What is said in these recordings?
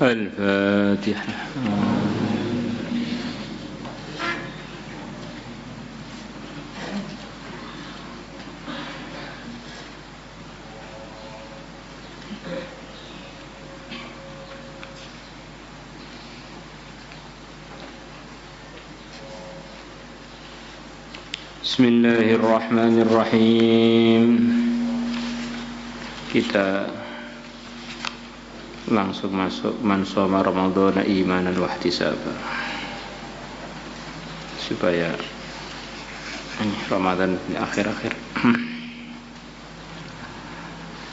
الفاتحة. Bismillahirrahmanirrahim. Kita langsung masuk man shoma ramadhana imanan wa ihtisaban, supaya ini Ramadan di akhir-akhir.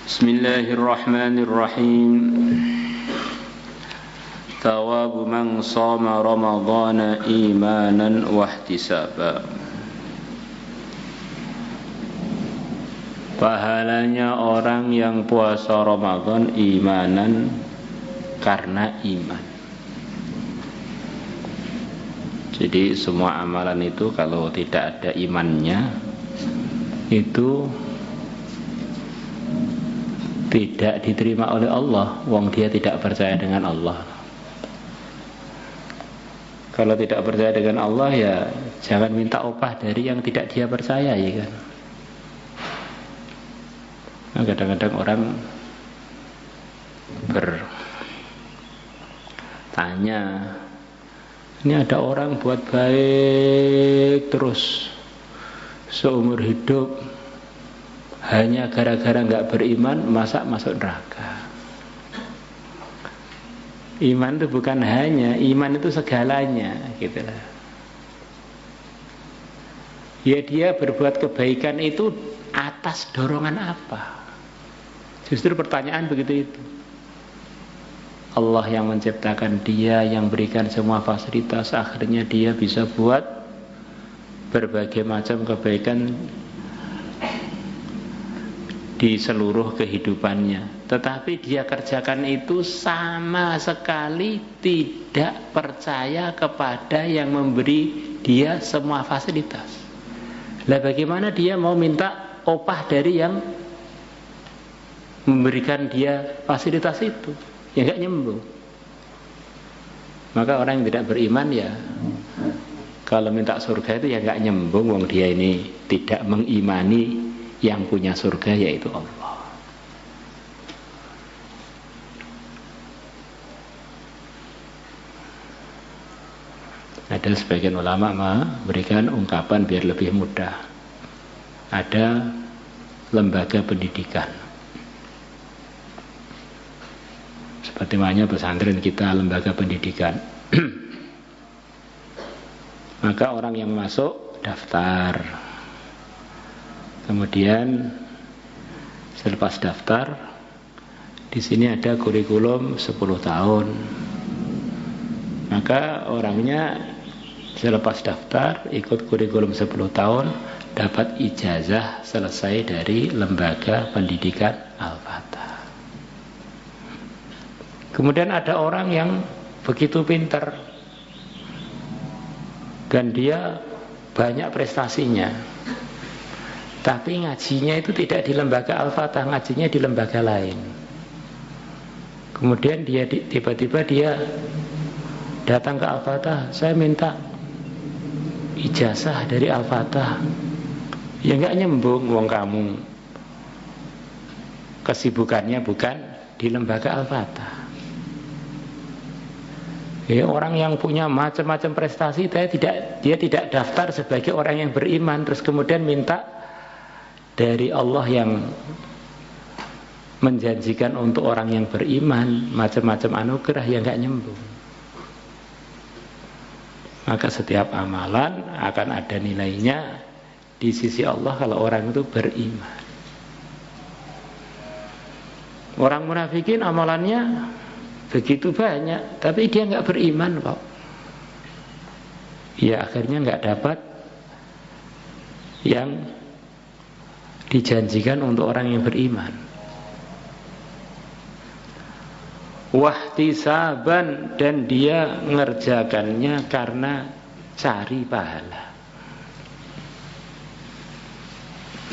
Bismillahirrahmanirrahim. Thawabu man shoma ramadhana imanan wa ihtisaban. Pahalanya orang yang puasa Ramadan imanan, karena iman. Jadi semua amalan itu kalau tidak ada imannya, itu tidak diterima oleh Allah. Wong dia tidak percaya dengan Allah. Kalau tidak percaya dengan Allah, ya jangan minta upah dari yang tidak dia percaya, ya kan. Nah, kadang-kadang orang bertanya, ini ada orang buat baik terus seumur hidup, hanya gara-gara nggak beriman masa masuk neraka. Iman itu bukan hanya, iman itu segalanya, gitu lah. Ya dia berbuat kebaikan itu atas dorongan apa? Justru pertanyaan begitu itu. Allah yang menciptakan dia, yang berikan semua fasilitas, akhirnya dia bisa buat berbagai macam kebaikan di seluruh kehidupannya. Tetapi dia kerjakan itu sama sekali tidak percaya kepada yang memberi dia semua fasilitas. Lah bagaimana dia mau minta opah dari yang memberikan dia fasilitas itu? Ya enggak nyambung. Maka orang yang tidak beriman, ya kalau minta surga itu ya enggak nyambung. Wong dia ini tidak mengimani yang punya surga, yaitu Allah. Ada sebagian ulama memberikan ungkapan biar lebih mudah. Ada lembaga pendidikan. Seperti makanya pesantren kita lembaga pendidikan. Maka orang yang masuk daftar. Kemudian selepas daftar, di sini ada kurikulum 10 tahun. Maka orangnya selepas daftar ikut kurikulum 10 tahun, dapat ijazah selesai dari lembaga pendidikan Al-Fatah. Kemudian ada orang yang begitu pintar dan dia banyak prestasinya, tapi ngajinya itu tidak di lembaga Al-Fatah, ngajinya di lembaga lain. Kemudian dia tiba-tiba dia datang ke Al-Fatah, saya minta ijazah dari Al-Fatah. Ya enggak nyambung, wong kamu kesibukannya bukan di lembaga Al-Fatah. Ya, orang yang punya macam-macam prestasi, dia tidak daftar sebagai orang yang beriman, terus kemudian minta dari Allah yang menjanjikan untuk orang yang beriman macam-macam anugerah, yang enggak nyambung. Maka setiap amalan akan ada nilainya di sisi Allah kalau orang itu beriman. Orang munafikin amalannya begitu banyak, tapi dia nggak beriman kok. Ya akhirnya nggak dapat yang dijanjikan untuk orang yang beriman. Wahtisaban, dan dia ngerjakannya karena cari pahala.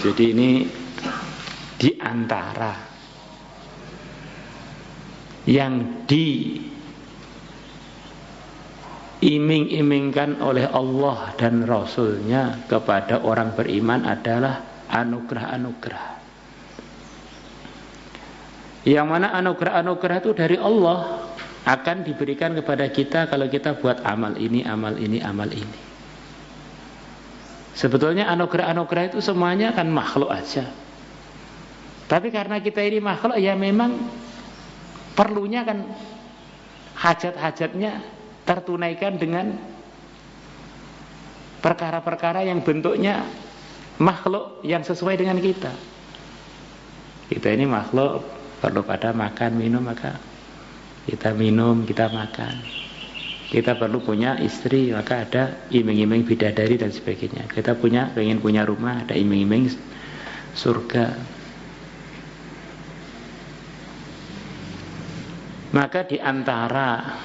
Jadi ini di antara yang iming-imingkan oleh Allah dan Rasul-Nya kepada orang beriman adalah anugerah-anugerah. Yang mana anugerah-anugerah itu dari Allah akan diberikan kepada kita kalau kita buat amal ini, amal ini, amal ini. Sebetulnya anugerah-anugerah itu semuanya kan makhluk aja. Tapi karena kita ini makhluk, ya memang perlunya kan hajat-hajatnya tertunaikan dengan perkara-perkara yang bentuknya makhluk yang sesuai dengan kita. Kita ini makhluk perlu pada makan, minum, maka kita minum, kita makan. Kita perlu punya istri, maka ada iming-iming bidadari dan sebagainya. Kita pengen punya rumah, ada iming-iming surga. Maka di antara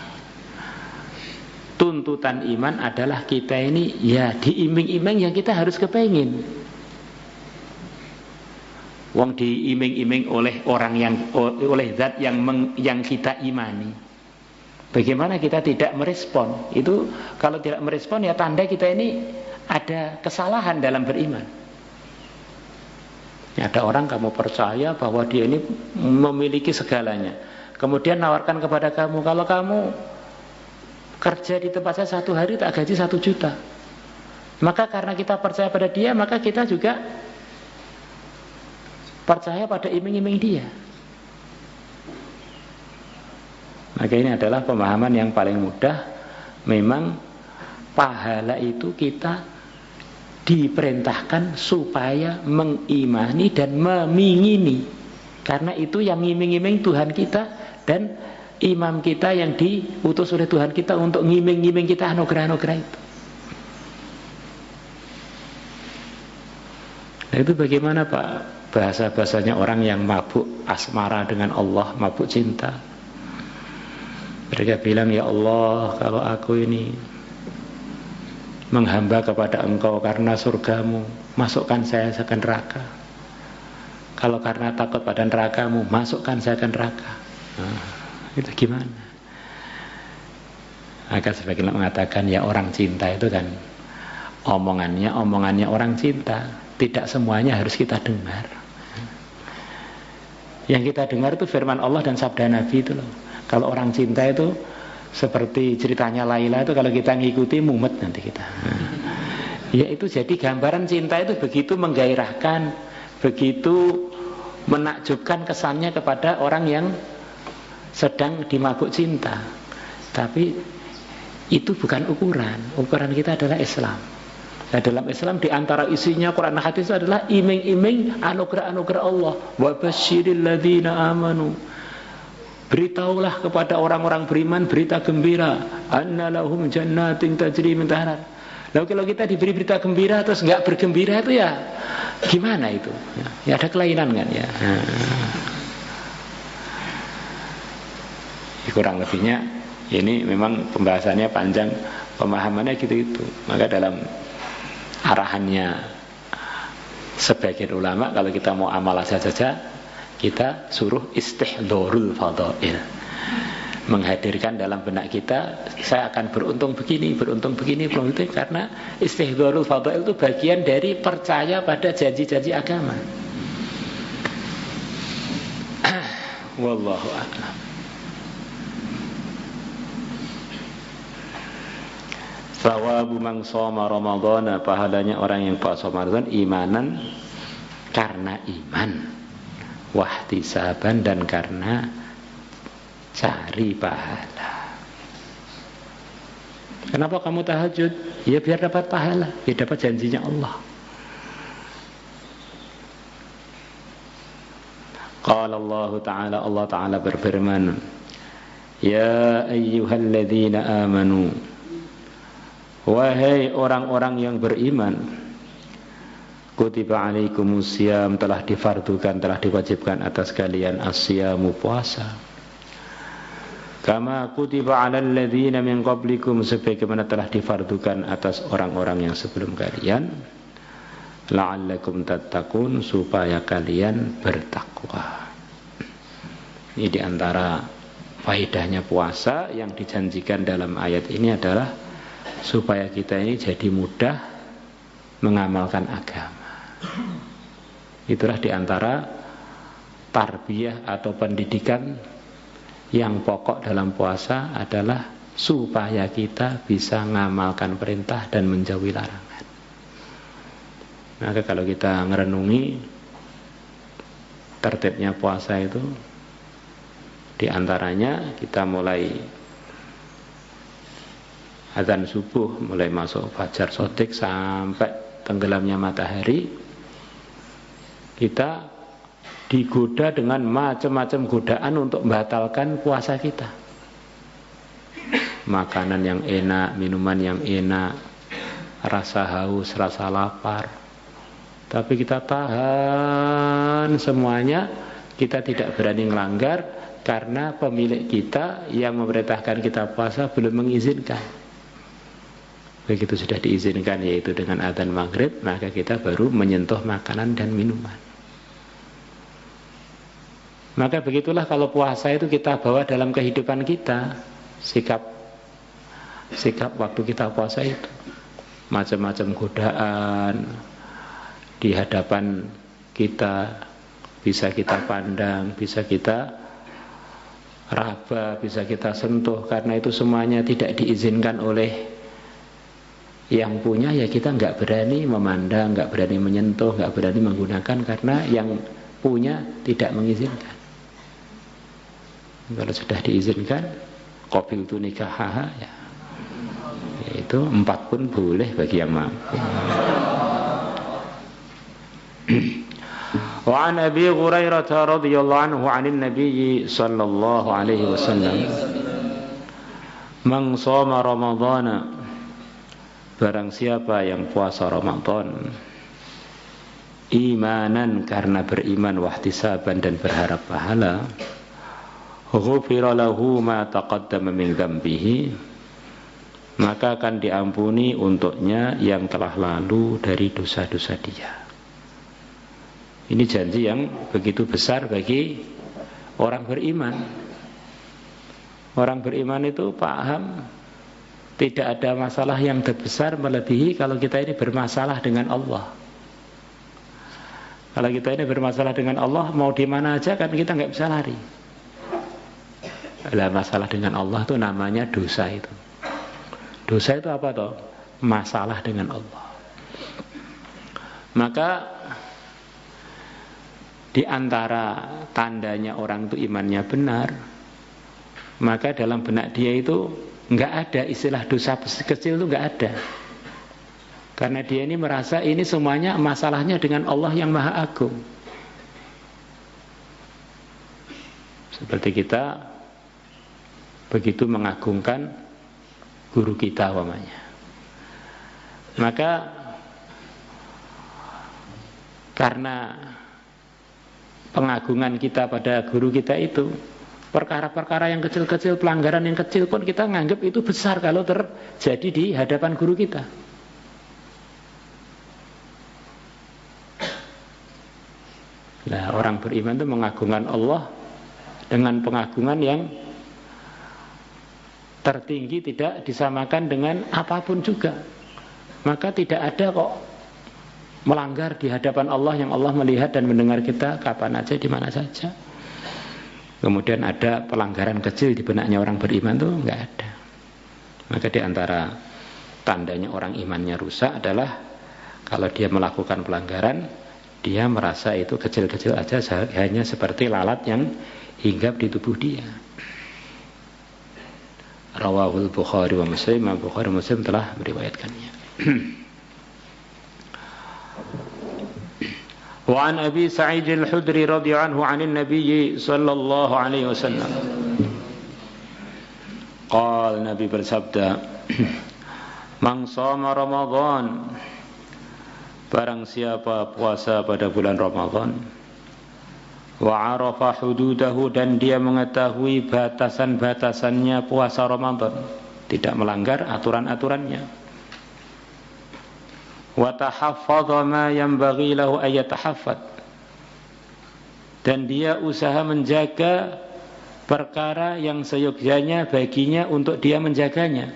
tuntutan iman adalah kita ini ya diiming-iming yang kita harus kepengin. Wong diiming-iming oleh orang yang oleh zat yang kita imani. Bagaimana kita tidak merespon? Itu kalau tidak merespon ya tanda kita ini ada kesalahan dalam beriman. Ya, ada orang kamu percaya bahwa dia ini memiliki segalanya. Kemudian nawarkan kepada kamu, kalau kamu kerja di tempat saya 1 hari tak gaji 1 juta. Maka karena kita percaya pada dia, maka kita juga percaya pada iming-iming dia. Maka ini adalah pemahaman yang paling mudah. Memang pahala itu kita diperintahkan supaya mengimani dan memingini. Karena itu yang ngiming-ngiming Tuhan kita dan imam kita yang diutus oleh Tuhan kita untuk ngiming-ngiming kita anugerah-anugerah itu. Nah itu bagaimana Pak bahasa-bahasanya orang yang mabuk asmara dengan Allah, mabuk cinta. Mereka bilang, ya Allah, kalau aku ini menghamba kepada Engkau karena surgamu, masukkan saya ke neraka. Kalau karena takut pada nerakamu, masukkan saya ke neraka. Nah, itu gimana? Maka sebagian mengatakan, ya orang cinta itu kan omongannya orang cinta. Tidak semuanya harus kita dengar. Yang kita dengar itu firman Allah dan sabda Nabi itu loh. Kalau orang cinta itu seperti ceritanya Laila itu, kalau kita ngikuti mumet nanti kita. Ya itu jadi gambaran cinta itu begitu menggairahkan, begitu menakjubkan kesannya kepada orang yang sedang dimabuk cinta. Tapi itu bukan ukuran. Ukuran kita adalah Islam. Nah, dalam Islam di antara isinya Quran dan hadis adalah iming-iming anugerah-anugerah Allah. Wa basyiril ladzina amanu. Beritahulah kepada orang-orang beriman berita gembira, anna lahum jannatin tajri min tahtiha. Lalu kalau kita diberi berita gembira terus enggak bergembira itu ya gimana itu? Ya ada kelainan kan ya. Kurang lebihnya ini memang pembahasannya panjang, pemahamannya gitu-gitu. Maka dalam arahannya sebagian ulama, kalau kita mau amal saja kita suruh istihdorul fadail, menghadirkan dalam benak kita saya akan beruntung begini, karena istihdorul fadail itu bagian dari percaya pada janji-janji agama. Wallahu a'lam. Sawabu man shoma ramadhana, pahalanya orang yang puasa Ramadan imanan, karena iman, wahtisaban, dan karena cari pahala. Kenapa kamu tahajud? Ya biar dapat pahala, biar dapat janjinya Allah. Qala Allah Ta'ala, Allah Ta'ala berfirman, ya ayyuhalladzina amanu, wahai orang-orang yang beriman, kutiba alaikumusiyam, telah difardukan, telah diwajibkan atas kalian asyamu, puasa. Kama kutiba alal ladzina min qablikum, sebagaimana telah difardukan atas orang-orang yang sebelum kalian, la'allakum tattaqun, supaya kalian bertakwa. Ini diantara faedahnya puasa yang dijanjikan dalam ayat ini adalah supaya kita ini jadi mudah mengamalkan agama. Itulah diantara tarbiyah atau pendidikan yang pokok dalam puasa adalah supaya kita bisa mengamalkan perintah dan menjauhi larangan. Maka kalau kita merenungi tertibnya puasa itu, diantaranya kita mulai azan subuh, mulai masuk fajar shadiq sampai tenggelamnya matahari, kita digoda dengan macam-macam godaan untuk membatalkan puasa kita. Makanan yang enak, minuman yang enak, rasa haus, rasa lapar. Tapi kita tahan semuanya, kita tidak berani melanggar karena pemilik kita yang memerintahkan kita puasa belum mengizinkan. Begitu sudah diizinkan, yaitu dengan adzan maghrib, maka kita baru menyentuh makanan dan minuman. Maka begitulah kalau puasa itu kita bawa dalam kehidupan kita, sikap waktu kita puasa itu, macam-macam godaan di hadapan kita bisa kita pandang, bisa kita raba, bisa kita sentuh. Karena itu semuanya tidak diizinkan oleh yang punya, ya kita nggak berani memandang, nggak berani menyentuh, nggak berani menggunakan karena yang punya tidak mengizinkan. Kalau sudah diizinkan, qabiltu nikahaha, ya itu 4 pun boleh bagi yang mampu. Wa an Abi Hurairah radhiyallahu anhu 'anil Nabi sallallahu alaihi wasallam, man shoma ramadhana, barang siapa yang puasa Ramadan imanan, karena beriman, wahtisaban, dan berharap pahala, ghufira lahu ma taqaddama min dzambihi, maka akan diampuni untuknya yang telah lalu dari dosa-dosa dia. Ini janji yang begitu besar bagi orang beriman. Orang beriman itu paham tidak ada masalah yang terbesar melebihi kalau kita ini bermasalah dengan Allah. Kalau kita ini bermasalah dengan Allah, mau di mana aja kan kita nggak bisa lari. Lah, masalah dengan Allah itu namanya dosa itu. Dosa itu apa toh? Masalah dengan Allah. Maka di antara tandanya orang itu imannya benar, maka dalam benak dia itu nggak ada istilah dosa kecil, itu nggak ada. Karena dia ini merasa ini semuanya masalahnya dengan Allah yang Maha Agung. Seperti kita begitu mengagungkan guru kita umpamanya. Maka karena pengagungan kita pada guru kita itu, perkara-perkara yang kecil-kecil, pelanggaran yang kecil pun kita nganggap itu besar kalau terjadi di hadapan guru kita. Nah, orang beriman itu mengagungkan Allah dengan pengagungan yang tertinggi, tidak disamakan dengan apapun juga. Maka tidak ada kok melanggar di hadapan Allah, yang Allah melihat dan mendengar kita kapan aja, di mana saja. Kemudian ada pelanggaran kecil di benaknya orang beriman tuh nggak ada. Maka di antara tandanya orang imannya rusak adalah kalau dia melakukan pelanggaran, dia merasa itu kecil-kecil aja, hanya seperti lalat yang hinggap di tubuh dia. Rawahul Bukhari wa Muslim, Bukhari Muslim telah meriwayatkannya. Wa an Abi Sa'id al-Khudri radhiyallahu anhu 'anil Nabi sallallahu alaihi wasallam. Qala, Nabi bersabda, man shoma Ramadan, barang siapa puasa pada bulan Ramadan, wa arafa hududahu, dan dia mengetahui batasan-batasannya puasa Ramadan, tidak melanggar aturan-aturannya, wa tahaffadha ma yanbaghi lahu ay yatahaffad, dan dia usaha menjaga perkara yang seyogyanya baginya untuk dia menjaganya.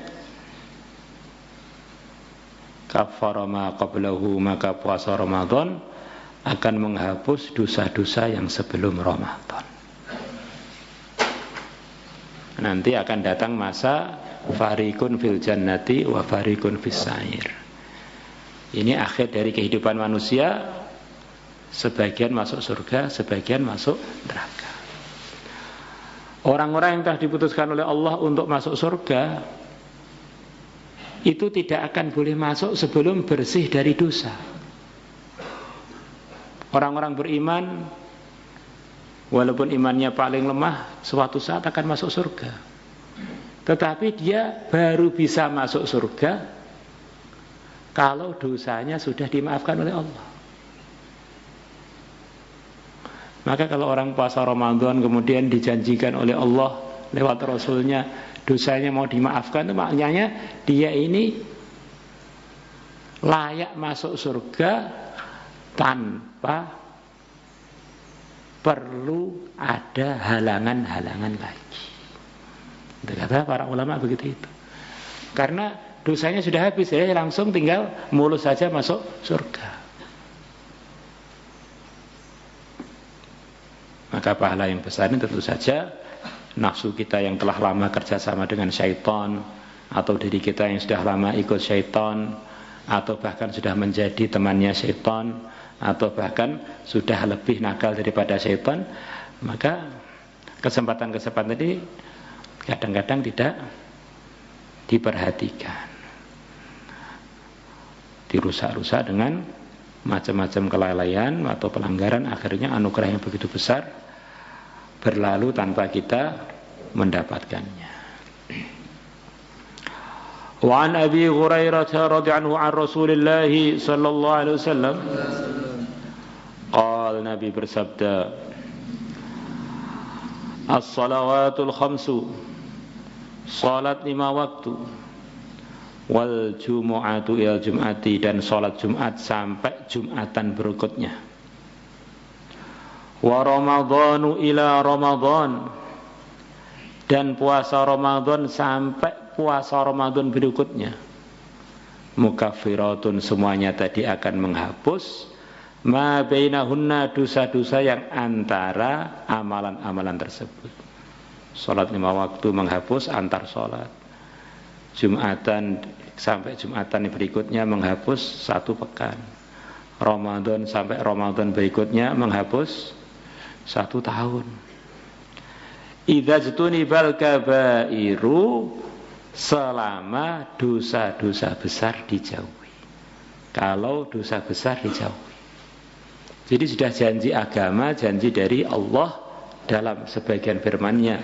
kaffara ma qablahu, maka puasa Ramadan akan menghapus dosa-dosa yang sebelum Ramadan. Nanti akan datang masa fariqun fil jannati wa fariqun fis sa'ir. Ini akhir dari kehidupan manusia, sebagian masuk surga, sebagian masuk neraka. Orang-orang yang telah diputuskan oleh Allah untuk masuk surga itu tidak akan boleh masuk sebelum bersih dari dosa. Orang-orang beriman, walaupun imannya paling lemah, suatu saat akan masuk surga. Tetapi dia baru bisa masuk surga kalau dosanya sudah dimaafkan oleh Allah. Maka kalau orang puasa Ramadan kemudian dijanjikan oleh Allah lewat Rasulnya dosanya mau dimaafkan, itu maknanya dia ini layak masuk surga tanpa perlu ada halangan-halangan lagi. Kata para ulama begitu itu. Karena dosanya sudah habis, dia langsung tinggal mulus saja masuk surga. Maka pahala yang besar ini tentu saja nafsu kita yang telah lama kerjasama dengan syaitan, atau diri kita yang sudah lama ikut syaitan, atau bahkan sudah menjadi temannya syaitan, atau bahkan sudah lebih nakal daripada syaitan. Maka kesempatan-kesempatan tadi kadang-kadang tidak diperhatikan, dirusak-rusak dengan macam-macam kelalaian atau pelanggaran. Akhirnya anugerah yang begitu besar berlalu tanpa kita mendapatkannya. Wa an Abi Hurairah radhiyallahu an Rasulillah sallallahu alaihi wasallam qala, Nabi bersabda, as-salawatul khamsu, salat 5 waktu, wal jumu'atu il jum'ati, dan salat Jumat sampai Jumatan berikutnya, wa ramadhanu ila ramadhan, dan puasa Ramadan sampai puasa Ramadan berikutnya, mukaffiratun, semuanya tadi akan menghapus ma bainahunna, dosa-dosa yang antara amalan-amalan tersebut. Salat 5 waktu menghapus antar salat. Jumatan sampai Jumatan berikutnya menghapus 1 pekan. Ramadan sampai Ramadan berikutnya menghapus 1 tahun. Idza junibal kabairu, selama dosa-dosa besar dijauhi. Kalau dosa besar dijauhi. Jadi sudah janji agama, janji dari Allah dalam sebagian firman-Nya,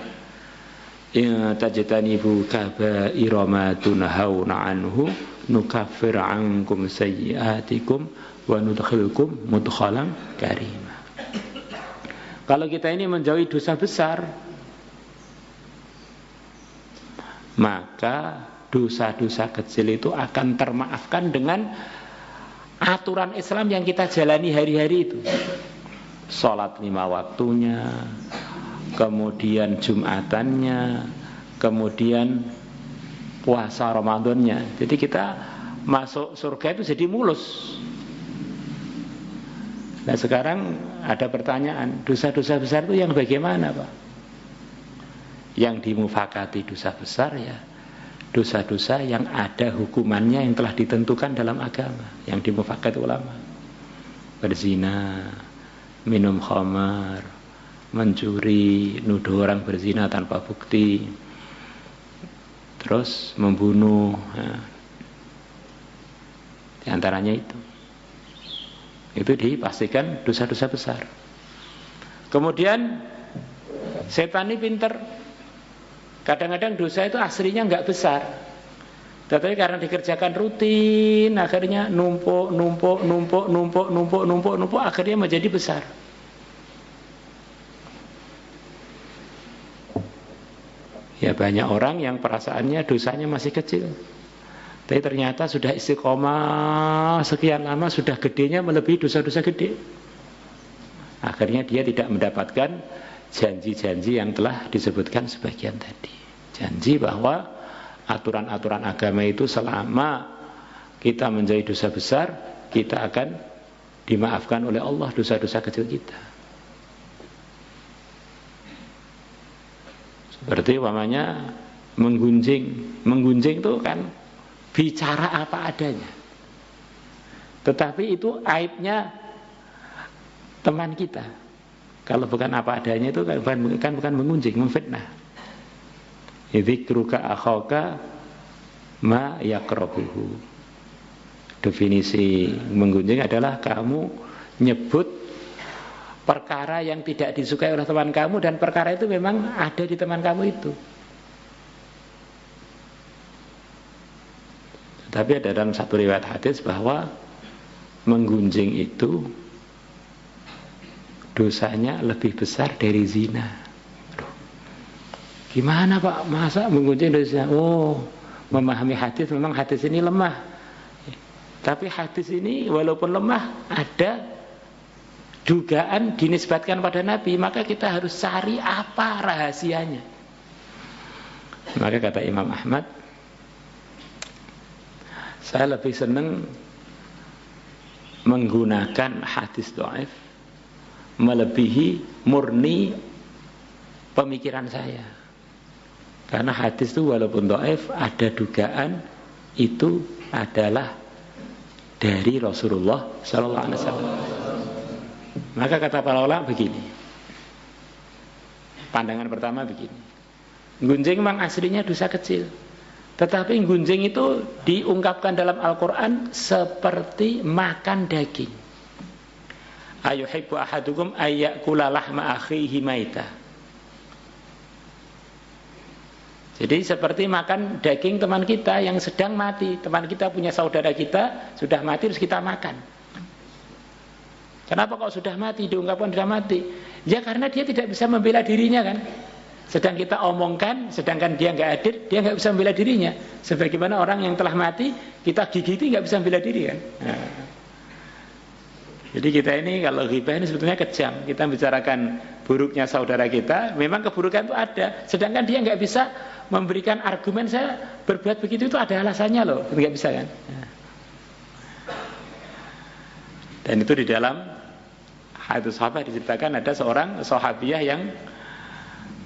in tajtanibu kabaira ma tunhauna anhu nukaffir ankum sayyi'atikum wa nudkhilkum mudkhalan karima. Kalau kita ini menjauhi dosa besar, maka dosa-dosa kecil itu akan termaafkan dengan aturan Islam yang kita jalani hari-hari itu. Salat 5 waktunya, kemudian Jumatannya, kemudian puasa Ramadannya. Jadi kita masuk surga itu jadi mulus. Nah sekarang ada pertanyaan, dosa-dosa besar itu yang bagaimana, Pak? Yang dimufakati dosa besar ya dosa-dosa yang ada hukumannya yang telah ditentukan dalam agama, yang dimufakati ulama. Berzina, minum khamar, mencuri, nuduh orang berzina tanpa bukti, terus membunuh, ya. Di antaranya itu dipastikan dosa-dosa besar. Kemudian setan ini pinter. Kadang-kadang dosa itu aslinya enggak besar, tetapi karena dikerjakan rutin, akhirnya numpuk, akhirnya menjadi besar. Ya banyak orang yang perasaannya dosanya masih kecil, tapi ternyata sudah istiqomah sekian lama, sudah gedenya melebihi dosa-dosa gede. Akhirnya dia tidak mendapatkan janji-janji yang telah disebutkan sebagian tadi. Janji bahwa aturan-aturan agama itu selama kita menjadi dosa besar, kita akan dimaafkan oleh Allah dosa-dosa kecil kita. Seperti umpamanya menggunjing itu kan bicara apa adanya. Tetapi itu aibnya teman kita. Kalau bukan apa adanya itu kan bukan mengunjing, memfitnah. Dzikruka akhaka ma yakrahuhu. Definisi menggunjing adalah kamu nyebut perkara yang tidak disukai oleh teman kamu, dan perkara itu memang ada di teman kamu itu. Tapi ada dalam satu riwayat hadis bahwa menggunjing itu dosanya lebih besar dari zina. Gimana Pak? Masa menggunjing dosa? Oh, memahami hadis, memang hadis ini lemah. Tapi hadis ini walaupun lemah, ada dugaan dinisbatkan pada Nabi, maka kita harus cari apa rahasianya. Maka kata Imam Ahmad, saya lebih senang menggunakan hadis dhaif melebihi murni pemikiran saya. Karena hadis itu walaupun dhaif, ada dugaan itu adalah dari Rasulullah sallallahu alaihi wasallam. Maka kata para ulama begini. Pandangan pertama begini. Gunjing memang aslinya dosa kecil. Tetapi gunjing itu diungkapkan dalam Al-Quran seperti makan daging. Ayuhibbu ahadukum ayyakula lahma akhihi maita. Jadi seperti makan daging teman kita yang sedang mati. Teman kita punya saudara kita sudah mati, terus kita makan. Kenapa kok sudah mati diungkapkan sudah mati? Ya karena dia tidak bisa membela dirinya kan. Sedang kita omongkan, sedangkan dia nggak hadir, dia nggak bisa membela dirinya. Sebagaimana orang yang telah mati, kita gigiti nggak bisa membela diri kan. Nah. Jadi kita ini kalau ghibah ini sebetulnya kejam. Kita bicarakan buruknya saudara kita, memang keburukan itu ada. Sedangkan dia nggak bisa memberikan argumen, saya berbuat begitu itu ada alasannya loh, nggak bisa kan. Nah. Dan itu di dalam hadis sahabat diceritakan ada seorang sahabiah yang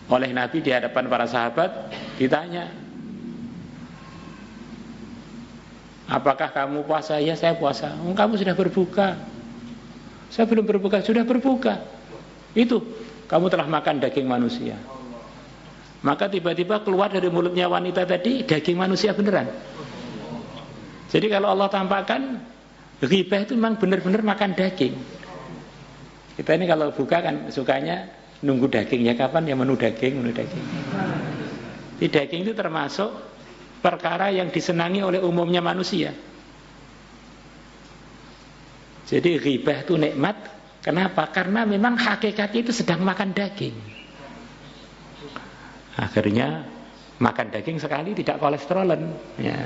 oleh Nabi di hadapan para sahabat ditanya, apakah kamu puasa? Ya saya puasa. Oh, kamu sudah berbuka? Saya belum berbuka. Sudah berbuka. Itu kamu telah makan daging manusia. Maka tiba-tiba keluar dari mulutnya wanita tadi daging manusia beneran. Jadi kalau Allah tampakkan ghibah itu memang benar-benar makan daging. Kita ini kalau buka kan sukanya nunggu dagingnya kapan ya, menu daging. Di daging itu termasuk perkara yang disenangi oleh umumnya manusia. Jadi ghibah itu nikmat. Kenapa? Karena memang hakikatnya itu sedang makan daging. Akhirnya makan daging sekali tidak kolesterolen ya.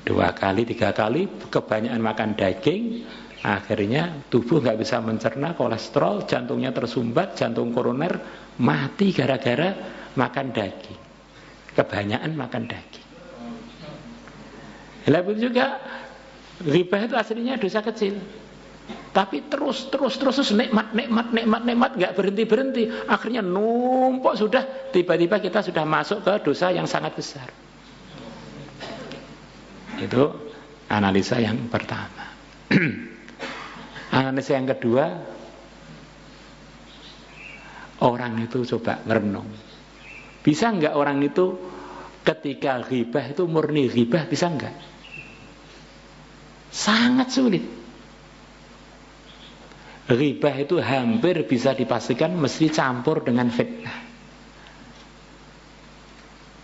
2 kali, 3 kali kebanyakan makan daging, akhirnya tubuh nggak bisa mencerna kolesterol, jantungnya tersumbat, jantung koroner mati gara-gara makan daging. Kebanyakan makan daging. Lalu juga ghibah itu aslinya dosa kecil. Tapi terus nikmat nggak berhenti. Akhirnya numpuk, sudah tiba-tiba kita sudah masuk ke dosa yang sangat besar. Itu analisa yang pertama. Analisa yang kedua, orang itu coba merenung. Bisa enggak orang itu ketika ghibah itu murni ghibah, bisa enggak? Sangat sulit. Ghibah itu hampir bisa dipastikan mesti campur dengan fitnah.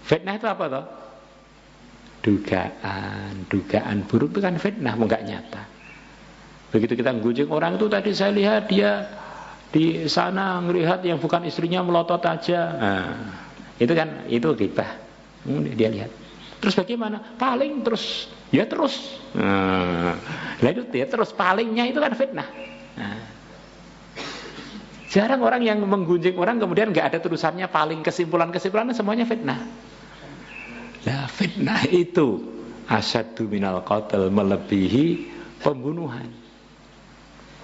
Fitnah itu apa toh? Dugaan buruk itu kan fitnah, enggak nyata. Begitu kita gunjing orang itu, tadi saya lihat dia di sana melihat yang bukan istrinya melotot aja. Nah, itu kan itu ghibah. Dia lihat. Terus bagaimana? Paling terus, ya terus. Nah, itu dia terus palingnya itu kan fitnah. Nah, jarang orang yang menggunjing orang kemudian nggak ada terusannya paling, kesimpulannya semuanya fitnah. Nah, fitnah itu asyaddu minal qatl, melebihi pembunuhan.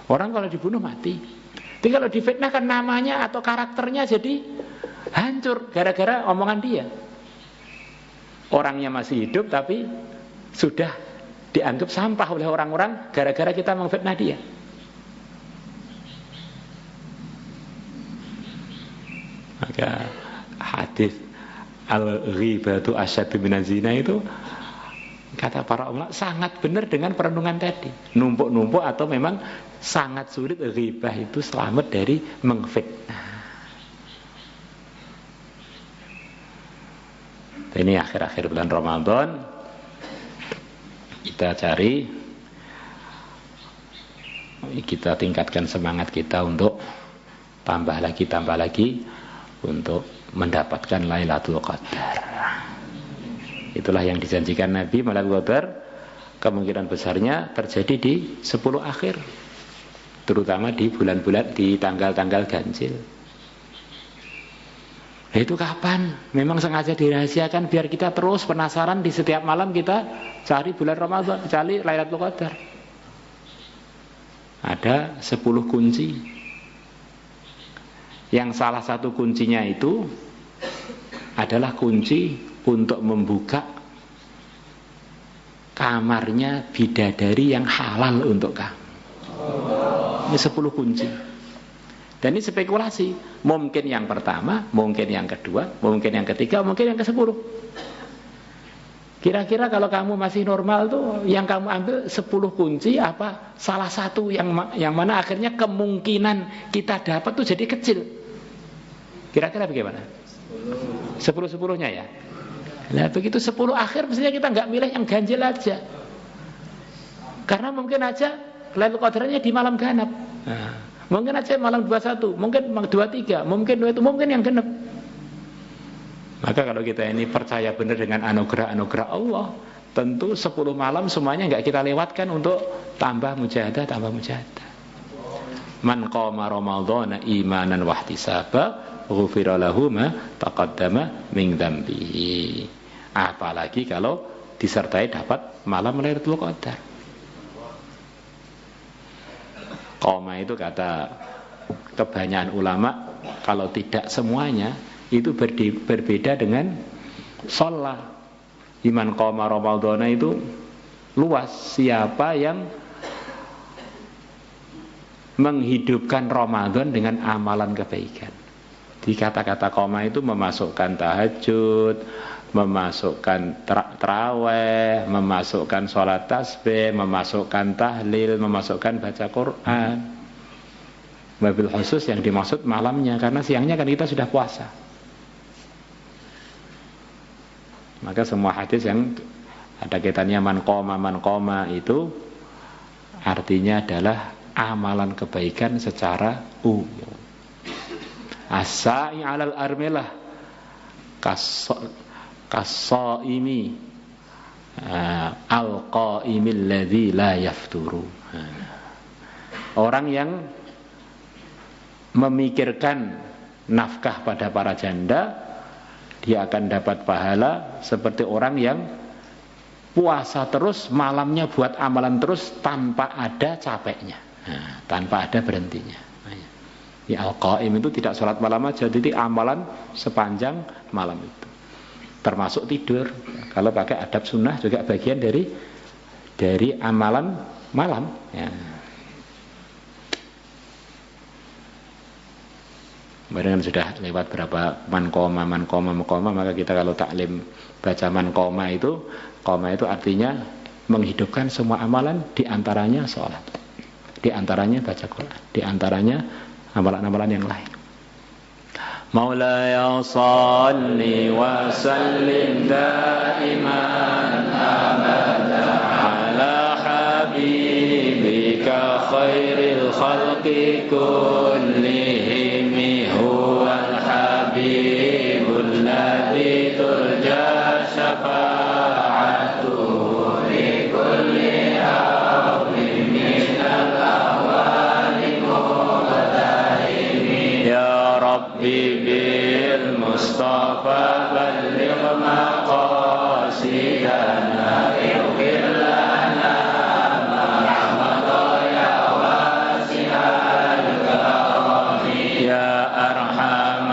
Orang kalau dibunuh mati. Tapi kalau difitnah kan namanya atau karakternya jadi hancur gara-gara omongan dia. Orangnya masih hidup tapi sudah dianggap sampah oleh orang-orang gara-gara kita memfitnah dia. Maka hadis al-ghibatu asyaddu minaz zina itu kata para ulama sangat benar dengan perenungan tadi. Numpuk-numpuk atau memang sangat sulit ghibah itu selamat dari mengfitnah. Ini akhir-akhir bulan Ramadan kita tingkatkan semangat kita untuk tambah lagi untuk mendapatkan Lailatul Qadar. Itulah yang dijanjikan Nabi, Lailatul Qadar kemungkinan besarnya terjadi di 10 akhir, terutama di bulan-bulan di tanggal-tanggal ganjil. Itu kapan? Memang sengaja dirahasiakan biar kita terus penasaran, di setiap malam kita cari bulan Ramadan, cari Lailatul Qadar. Ada 10 kunci. Yang salah satu kuncinya itu adalah kunci untuk membuka kamarnya bidadari yang halal untuk kamu. Ini 10 kunci. Dan ini spekulasi. Mungkin yang pertama, mungkin yang kedua, mungkin yang ketiga, mungkin yang ke-10. Kira-kira kalau kamu masih normal tuh, yang kamu ambil 10 kunci apa salah satu yang mana akhirnya kemungkinan kita dapat tuh jadi kecil. Kira-kira bagaimana? 10-10-nya ya. Nah begitu 10 akhir mestinya kita nggak milih yang ganjil aja. Karena mungkin aja Lailatul Qadarnya di malam ganap. Mungkin aja malam 21, mungkin 23, mungkin yang genep. Maka kalau kita ini percaya benar dengan anugerah-anugerah Allah, tentu 10 malam semuanya enggak kita lewatkan untuk tambah mujahadah. Man qama ramadhana imanan wahtisaba ghufira lahu ma taqaddama min dzambihi. Apalagi kalau disertai dapat malam Lailatul Qadar. Qoma itu kata kebanyakan ulama, kalau tidak semuanya itu berbeda dengan sholat. Iman qoma ramadhana itu luas. Siapa yang menghidupkan Ramadan dengan amalan kebaikan. Di kata-kata qoma itu memasukkan tahajud, memasukkan tarawih, memasukkan sholat tasbih, memasukkan tahlil, memasukkan baca Quran. Wabil khusus yang dimaksud malamnya, karena siangnya kan kita sudah puasa. Maka semua hadis yang ada kaitannya man qoma itu artinya adalah amalan kebaikan secara umum. As-sa'i 'alal armilah kas-shaimi al-qaimil ladzi la yafturu. Orang yang memikirkan nafkah pada para janda, dia akan dapat pahala seperti orang yang puasa terus, malamnya buat amalan terus tanpa ada capeknya, tanpa ada berhentinya. Ya, al-qaim itu tidak sholat malam aja, jadi amalan sepanjang malam itu. Termasuk tidur. Kalau pakai adab sunnah juga bagian dari amalan malam. Ya. Kemudian sudah lewat berapa man qoma, maka kita kalau taklim baca man qoma itu artinya menghidupkan semua amalan, diantaranya sholat, diantaranya baca Quran, diantaranya amalan-amalan yang lain. Maulaya salli wa sallim daiman abada ala habibika khairil khalqi kullihim huwal habibul ladzi turja syafa'atuhu li kulli awlim minal awali muqtahimi ya rabbi bil mustafa balligh maqasid مقصدنا اغفر لنا ما مضى يا واسع الكرم يا أرحم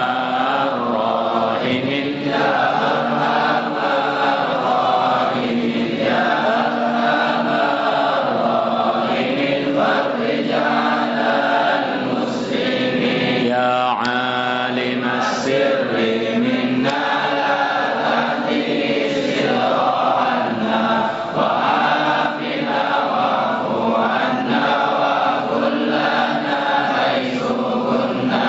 الراحمين يا أرحم الراحمين يا أرحم الراحمين فرج على المسلمين يا عالم السر منا لا تهدي سر عنا وعافنا واعف عنا وكلنا حيث كنا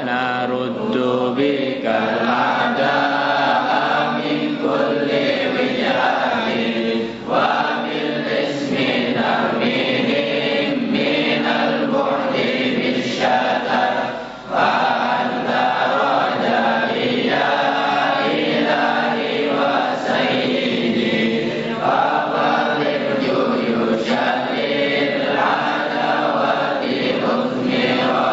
نرد بك الأعداء من كل وجهة وبالاسم نرميهم من البعد بالشتى فأنت رجائي يا إلهي وسيدي ففرق جيوش العداوة مثمرا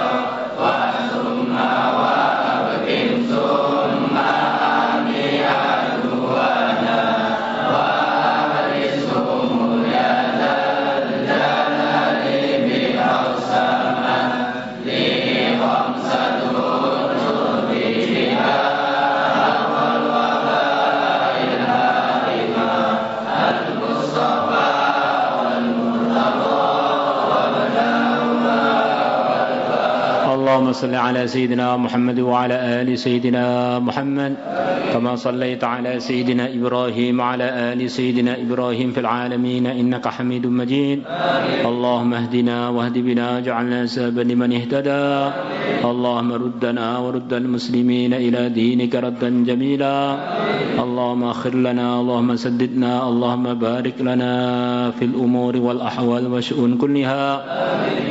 وثم وأبكم ثم أمي عدونا وأهرسهم يا ذا الجلال بأوسما لي خمسة ترضيها والوباء الهارمة المصطفى والمرتضى وابنهما اللهم صل على سيدنا محمد وعلى آل سيدنا محمد كما صليت على سيدنا إبراهيم وعلى آل سيدنا إبراهيم في العالمين إنك حميد مجيد اللهم اهدنا واهد بنا جعلنا سببا لمن اهتدى اللهم ردنا ورد المسلمين إلى دينك ردا جميلا اللهم اغفر لنا اللهم سددنا اللهم بارك لنا في الأمور والأحوال والشؤون كلها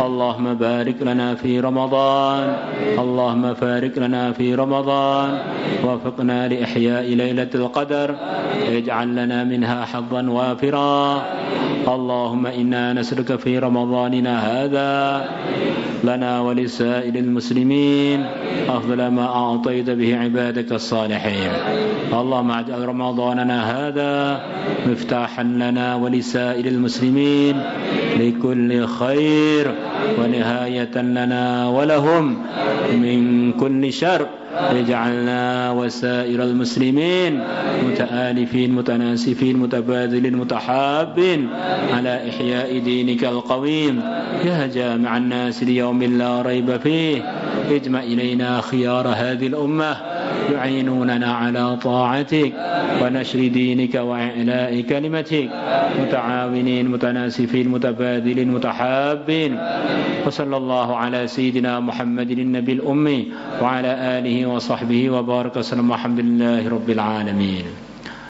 اللهم بارك لنا في رمضان اللهم بارك لنا في رمضان وفقنا لإحياء ليلة القدر اجعل لنا منها حظا وافرا اللهم إنا نسألك في رمضاننا هذا لنا ولسائر المسلمين أفضل ما أعطيت به عبادك الصالحين اللهم اجعل رمضاننا هذا مفتاحا لنا ولسائر المسلمين لكل خير ونهاية لنا ولهم من كل شر اجعلنا وسائر المسلمين متآلفين متناسفين متبادلين متحابين على إحياء دينك القويم يا جامع الناس ليوم لا ريب فيه اجمع إلينا خيار هذه الأمة يعينوننا على طاعتك ونشر دينك وإعلاء كلمتك متعاونين متناسفين متبادلين متحابين وصلى الله على سيدنا محمد النبي الأمي وعلى آله وصحبه وبارك وسلم والحمد لله رب العالمين.